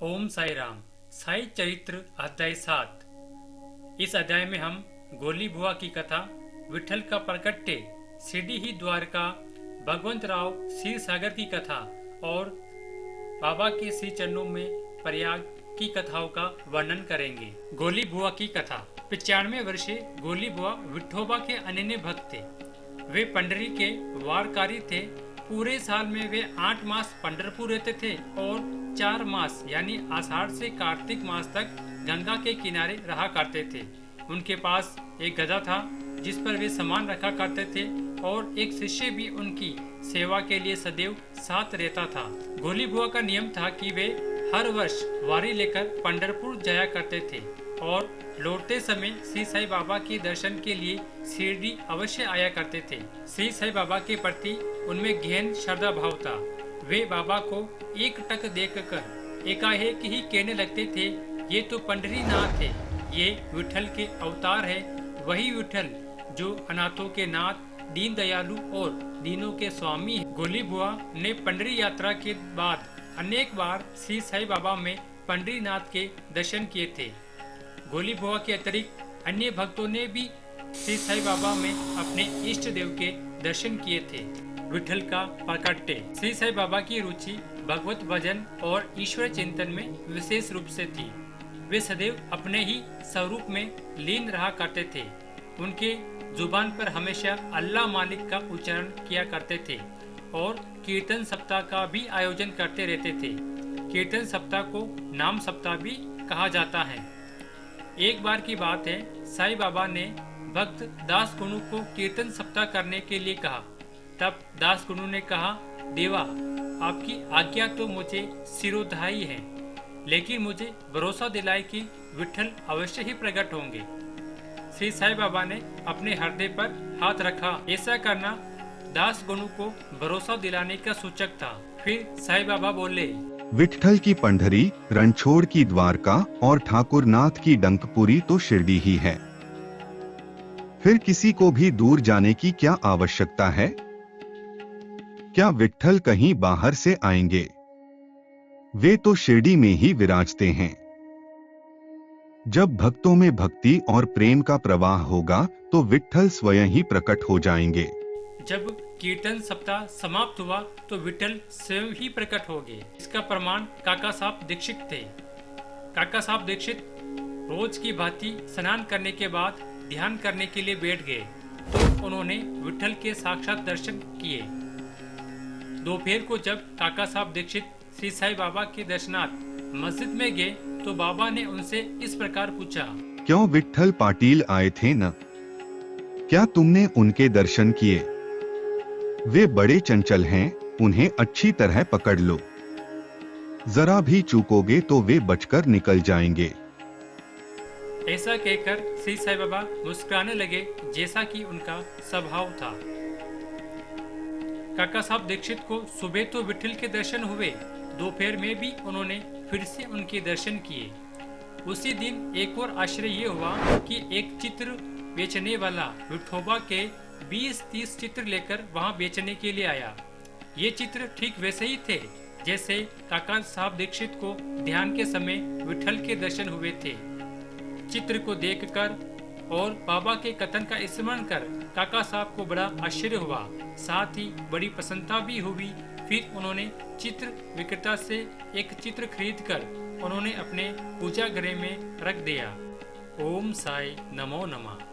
ओम साई राम। साई चरित्र अध्याय 7। इस अध्याय में हम गोली बुआ की कथा, विठल का प्रकट्य, शिरडी ही द्वारका, भगवंतराव क्षीर सागर की कथा और बाबा के श्री चरणों में प्रयाग की कथाओं का वर्णन करेंगे। गोली बुआ की कथा। 95 वर्षीय गोली बुआ विठोबा के अनन्य भक्त थे। वे पंडरी के वारकारी थे। पूरे साल में वे 8 मास पंढरपुर रहते थे और 4 मास यानी आषाढ़ से कार्तिक मास तक गंगा के किनारे रहा करते थे। उनके पास एक गधा था जिस पर वे सामान रखा करते थे और एक शिष्य भी उनकी सेवा के लिए सदैव साथ रहता था। गोली बुआ का नियम था कि वे हर वर्ष वारी लेकर पंढरपुर जाया करते थे और लौटते समय श्री साई बाबा के दर्शन के लिए शिरडी अवश्य आया करते थे। श्री साई बाबा के प्रति उनमें गहन श्रद्धा भाव था। वे बाबा को एक टक देखकर एकाएक ही कहने लगते थे, ये तो पंडरी नाथ है, ये विठल के अवतार है, वही विठल जो अनाथों के नाथ, दीन दयालु और दीनों के स्वामी है। गोली बुआ ने पंडरी यात्रा के बाद अनेक बार श्री साई बाबा में पंडरी नाथ के दर्शन किए थे। गोली बुआ के अतिरिक्त अन्य भक्तों ने भी श्री साई बाबा में अपने इष्ट देव के दर्शन किए थे। विठल का प्रकट्य। श्री साई बाबा की रुचि भगवत भजन और ईश्वर चिंतन में विशेष रूप से थी। वे सदैव अपने ही स्वरूप में लीन रहा करते थे। उनके जुबान पर हमेशा अल्लाह मालिक का उच्चारण किया करते थे और कीर्तन सप्ताह का भी आयोजन करते रहते थे। कीर्तन सप्ताह को नाम सप्ताह भी कहा जाता है। एक बार की बात है, साई बाबा ने भक्त दास गुरु को कीर्तन सप्ताह करने के लिए कहा। तब दास गुरु ने कहा, देवा, आपकी आज्ञा तो मुझे सिरोधाई है, लेकिन मुझे भरोसा दिलाए कि विठल अवश्य ही प्रकट होंगे। श्री साई बाबा ने अपने हृदय पर हाथ रखा। ऐसा करना दास गुरु को भरोसा दिलाने का सूचक था। फिर साई बाबा बोले, विठल की पंढरी, रणछोड़ की द्वारका और ठाकुरनाथ की डंकपुरी तो शिरडी ही है। फिर किसी को भी दूर जाने की क्या आवश्यकता है? क्या विठल कहीं बाहर से आएंगे? वे तो शिरडी में ही विराजते हैं। जब भक्तों में भक्ति और प्रेम का प्रवाह होगा तो विठल स्वयं ही प्रकट हो जाएंगे। जब कीर्तन सप्ताह समाप्त हुआ तो विठल स्वयं ही प्रकट हो गए। इसका प्रमाण काका साहब दीक्षित थे। काका साहब दीक्षित रोज की भांति स्नान करने के बाद ध्यान करने के लिए बैठ गए तो उन्होंने विठल के साक्षात दर्शन किए। दोपहर को जब काका साहब दीक्षित श्री साई बाबा के दर्शनार्थ मस्जिद में गए तो बाबा ने उनसे इस प्रकार पूछा, क्यों विठल पाटिल आए थे न? क्या तुमने उनके दर्शन किए? वे बड़े चंचल हैं, उन्हें अच्छी तरह पकड़ लो। जरा भी चूकोगे तो वे बचकर निकल जाएंगे। ऐसा कहकर श्री साई बाबा मुस्कुराने लगे, जैसा कि उनका स्वभाव था। काका साहब दीक्षित को सुबह तो विठल के दर्शन हुए, दोपहर में भी उन्होंने फिर से उनके दर्शन किए। उसी दिन एक और आश्चर्य ये हुआ कि एक चित्र बेचने वाला विठोबा के 20-30 चित्र लेकर वहां बेचने के लिए आया। ये चित्र ठीक वैसे ही थे जैसे काका साहब दीक्षित को ध्यान के समय विठल के दर्शन हुए थे। चित्र को देखकर और बाबा के कथन का स्मरण कर काका साहब को बड़ा आश्चर्य हुआ, साथ ही बड़ी प्रसन्नता भी हुई। फिर उन्होंने चित्र विक्रेता से एक चित्र खरीदकर उन्होंने अपने पूजा गृह में रख दिया। ओम साई नमो नमः।